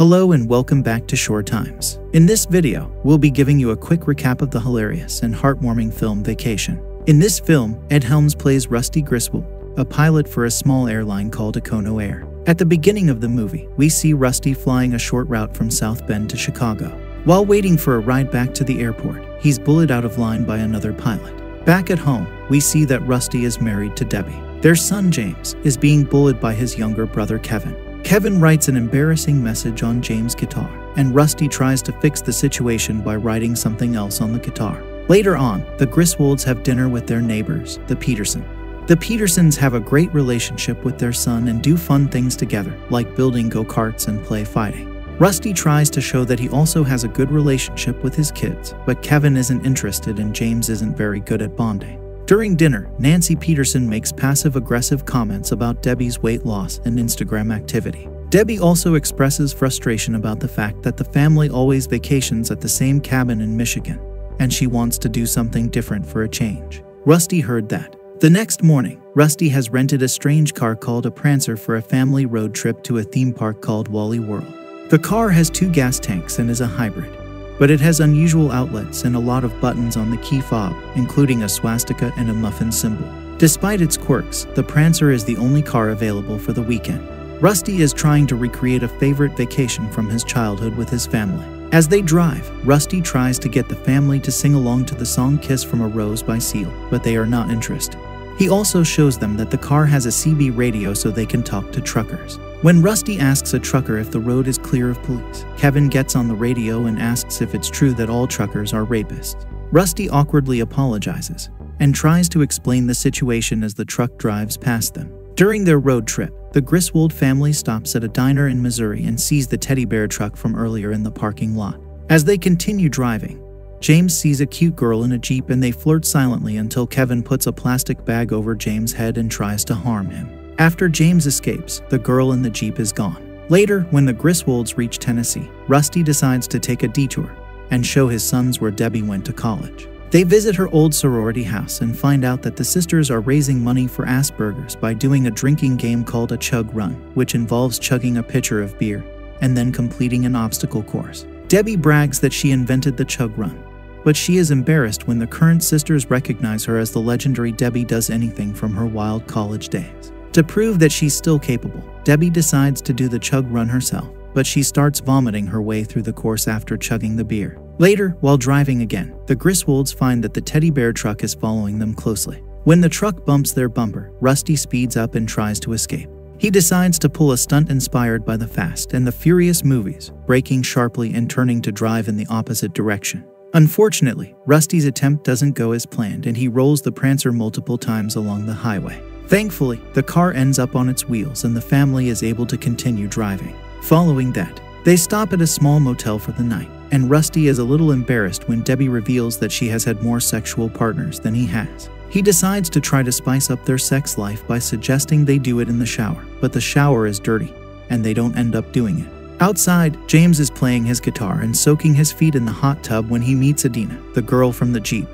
Hello and welcome back to Shore Times. In this video, we'll be giving you a quick recap of the hilarious and heartwarming film Vacation. In this film, Ed Helms plays Rusty Griswold, a pilot for a small airline called Econo Air. At the beginning of the movie, we see Rusty flying a short route from South Bend to Chicago. While waiting for a ride back to the airport, he's bullied out of line by another pilot. Back at home, we see that Rusty is married to Debbie. Their son James is being bullied by his younger brother Kevin. Kevin writes an embarrassing message on James' guitar, and Rusty tries to fix the situation by writing something else on the guitar. Later on, the Griswolds have dinner with their neighbors, the Petersons. The Petersons have a great relationship with their son and do fun things together, like building go-karts and play fighting. Rusty tries to show that he also has a good relationship with his kids, but Kevin isn't interested and James isn't very good at bonding. During dinner, Nancy Peterson makes passive-aggressive comments about Debbie's weight loss and Instagram activity. Debbie also expresses frustration about the fact that the family always vacations at the same cabin in Michigan, and she wants to do something different for a change. Rusty heard that. The next morning, Rusty has rented a strange car called a Prancer for a family road trip to a theme park called Walley World. The car has 2 gas tanks and is a hybrid, but it has unusual outlets and a lot of buttons on the key fob, including a swastika and a muffin symbol. Despite its quirks, the Prancer is the only car available for the weekend. Rusty is trying to recreate a favorite vacation from his childhood with his family. As they drive, Rusty tries to get the family to sing along to the song Kiss from a Rose by Seal, but they are not interested. He also shows them that the car has a CB radio so they can talk to truckers. When Rusty asks a trucker if the road is clear of police, Kevin gets on the radio and asks if it's true that all truckers are rapists. Rusty awkwardly apologizes and tries to explain the situation as the truck drives past them. During their road trip, the Griswold family stops at a diner in Missouri and sees the teddy bear truck from earlier in the parking lot. As they continue driving, James sees a cute girl in a Jeep and they flirt silently until Kevin puts a plastic bag over James' head and tries to harm him. After James escapes, the girl in the Jeep is gone. Later, when the Griswolds reach Tennessee, Rusty decides to take a detour and show his sons where Debbie went to college. They visit her old sorority house and find out that the sisters are raising money for Asperger's by doing a drinking game called a chug run, which involves chugging a pitcher of beer and then completing an obstacle course. Debbie brags that she invented the chug run, but she is embarrassed when the current sisters recognize her as the legendary Debbie Does Anything from her wild college days. To prove that she's still capable, Debbie decides to do the chug run herself, but she starts vomiting her way through the course after chugging the beer. Later, while driving again, the Griswolds find that the teddy bear truck is following them closely. When the truck bumps their bumper, Rusty speeds up and tries to escape. He decides to pull a stunt inspired by the Fast and the Furious movies, braking sharply and turning to drive in the opposite direction. Unfortunately, Rusty's attempt doesn't go as planned and he rolls the Prancer multiple times along the highway. Thankfully, the car ends up on its wheels and the family is able to continue driving. Following that, they stop at a small motel for the night, and Rusty is a little embarrassed when Debbie reveals that she has had more sexual partners than he has. He decides to try to spice up their sex life by suggesting they do it in the shower, but the shower is dirty, and they don't end up doing it. Outside, James is playing his guitar and soaking his feet in the hot tub when he meets Adina, the girl from the Jeep,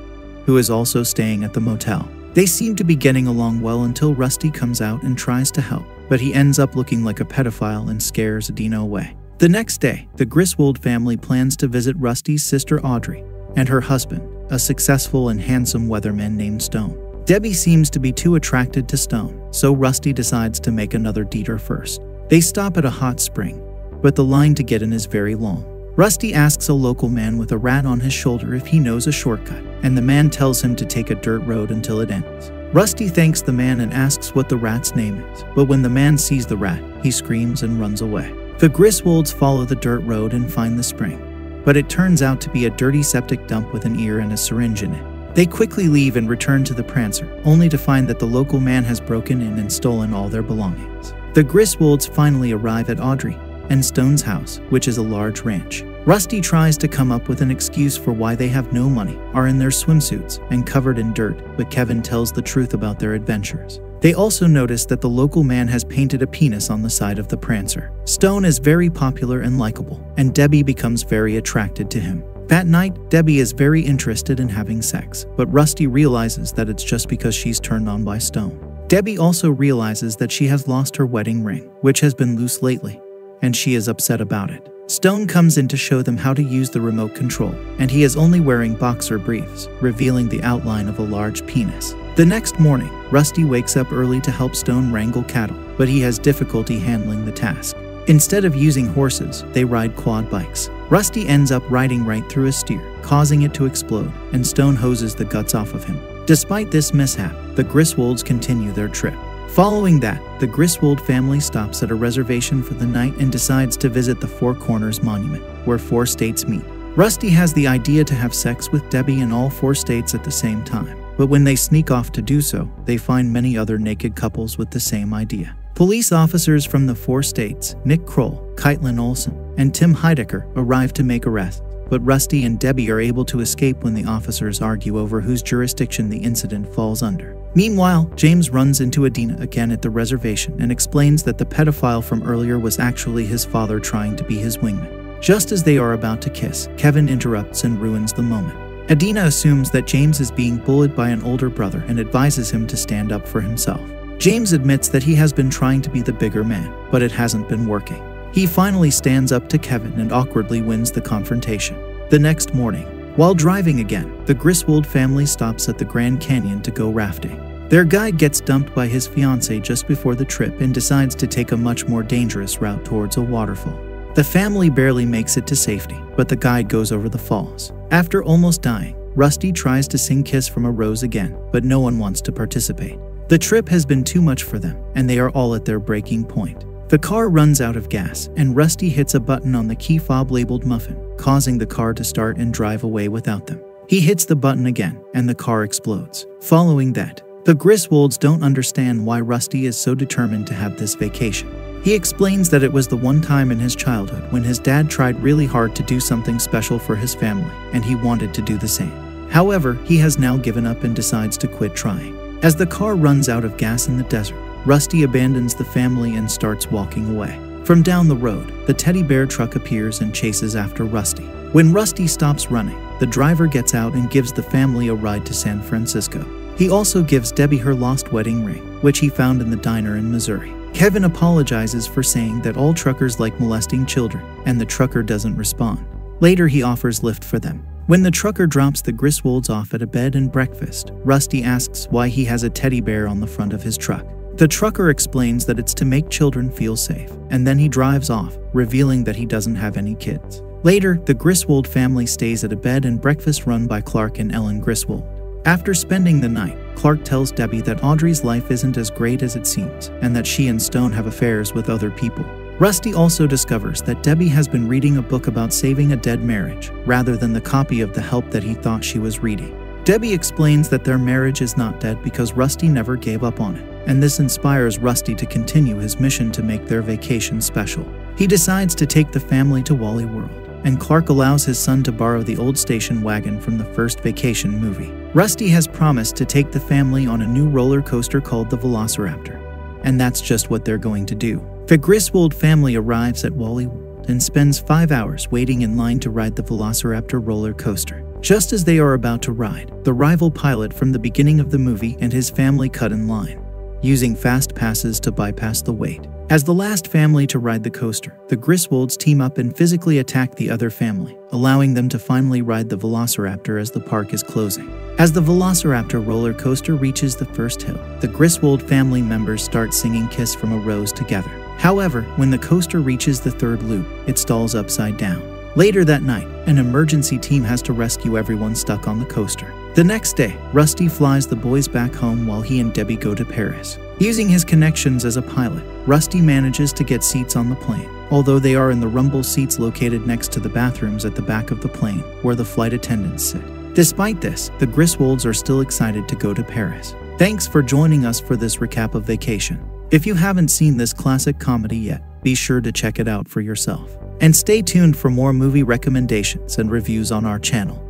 who is also staying at the motel. They seem to be getting along well until Rusty comes out and tries to help, but he ends up looking like a pedophile and scares Adina away. The next day, the Griswold family plans to visit Rusty's sister Audrey and her husband, a successful and handsome weatherman named Stone. Debbie seems to be too attracted to Stone, so Rusty decides to make another detour first. They stop at a hot spring, but the line to get in is very long. Rusty asks a local man with a rat on his shoulder if he knows a shortcut, and the man tells him to take a dirt road until it ends. Rusty thanks the man and asks what the rat's name is, but when the man sees the rat, he screams and runs away. The Griswolds follow the dirt road and find the spring, but it turns out to be a dirty septic dump with an ear and a syringe in it. They quickly leave and return to the Prancer, only to find that the local man has broken in and stolen all their belongings. The Griswolds finally arrive at Audrey and Stone's house, which is a large ranch. Rusty tries to come up with an excuse for why they have no money, are in their swimsuits, and covered in dirt, but Kevin tells the truth about their adventures. They also notice that the local man has painted a penis on the side of the Prancer. Stone is very popular and likable, and Debbie becomes very attracted to him. That night, Debbie is very interested in having sex, but Rusty realizes that it's just because she's turned on by Stone. Debbie also realizes that she has lost her wedding ring, which has been loose lately, and she is upset about it. Stone comes in to show them how to use the remote control, and he is only wearing boxer briefs, revealing the outline of a large penis. The next morning, Rusty wakes up early to help Stone wrangle cattle, but he has difficulty handling the task. Instead of using horses, they ride quad bikes. Rusty ends up riding right through a steer, causing it to explode, and Stone hoses the guts off of him. Despite this mishap, the Griswolds continue their trip. Following that, the Griswold family stops at a reservation for the night and decides to visit the Four Corners Monument, where 4 states meet. Rusty has the idea to have sex with Debbie in all 4 states at the same time, but when they sneak off to do so, they find many other naked couples with the same idea. Police officers from the 4 states, Nick Kroll, Kaitlin Olson, and Tim Heidecker, arrive to make arrests, but Rusty and Debbie are able to escape when the officers argue over whose jurisdiction the incident falls under. Meanwhile, James runs into Adina again at the reservation and explains that the pedophile from earlier was actually his father trying to be his wingman. Just as they are about to kiss, Kevin interrupts and ruins the moment. Adina assumes that James is being bullied by an older brother and advises him to stand up for himself. James admits that he has been trying to be the bigger man, but it hasn't been working. He finally stands up to Kevin and awkwardly wins the confrontation. The next morning, while driving again, the Griswold family stops at the Grand Canyon to go rafting. Their guide gets dumped by his fiancée just before the trip and decides to take a much more dangerous route towards a waterfall. The family barely makes it to safety, but the guide goes over the falls. After almost dying, Rusty tries to sing Kiss from a Rose again, but no one wants to participate. The trip has been too much for them, and they are all at their breaking point. The car runs out of gas, and Rusty hits a button on the key fob labeled Muffin, causing the car to start and drive away without them. He hits the button again, and the car explodes. Following that, the Griswolds don't understand why Rusty is so determined to have this vacation. He explains that it was the one time in his childhood when his dad tried really hard to do something special for his family, and he wanted to do the same. However, he has now given up and decides to quit trying. As the car runs out of gas in the desert, Rusty abandons the family and starts walking away. From down the road, the teddy bear truck appears and chases after Rusty. When Rusty stops running, the driver gets out and gives the family a ride to San Francisco. He also gives Debbie her lost wedding ring, which he found in the diner in Missouri. Kevin apologizes for saying that all truckers like molesting children, and the trucker doesn't respond. Later, he offers Lyft for them. When the trucker drops the Griswolds off at a bed and breakfast, Rusty asks why he has a teddy bear on the front of his truck. The trucker explains that it's to make children feel safe, and then he drives off, revealing that he doesn't have any kids. Later, the Griswold family stays at a bed and breakfast run by Clark and Ellen Griswold. After spending the night, Clark tells Debbie that Audrey's life isn't as great as it seems, and that she and Stone have affairs with other people. Rusty also discovers that Debbie has been reading a book about saving a dead marriage, rather than the copy of The Help that he thought she was reading. Debbie explains that their marriage is not dead because Rusty never gave up on it, and this inspires Rusty to continue his mission to make their vacation special. He decides to take the family to Walley World, and Clark allows his son to borrow the old station wagon from the first Vacation movie. Rusty has promised to take the family on a new roller coaster called the Velociraptor, and that's just what they're going to do. The Griswold family arrives at Walley World and spends 5 hours waiting in line to ride the Velociraptor roller coaster. Just as they are about to ride, the rival pilot from the beginning of the movie and his family cut in line, using fast passes to bypass the wait. As the last family to ride the coaster, the Griswolds team up and physically attack the other family, allowing them to finally ride the Velociraptor as the park is closing. As the Velociraptor roller coaster reaches the first hill, the Griswold family members start singing Kiss from a Rose together. However, when the coaster reaches the third loop, it stalls upside down. Later that night, an emergency team has to rescue everyone stuck on the coaster. The next day, Rusty flies the boys back home while he and Debbie go to Paris. Using his connections as a pilot, Rusty manages to get seats on the plane, although they are in the rumble seats located next to the bathrooms at the back of the plane, where the flight attendants sit. Despite this, the Griswolds are still excited to go to Paris. Thanks for joining us for this recap of Vacation. If you haven't seen this classic comedy yet, be sure to check it out for yourself. And stay tuned for more movie recommendations and reviews on our channel.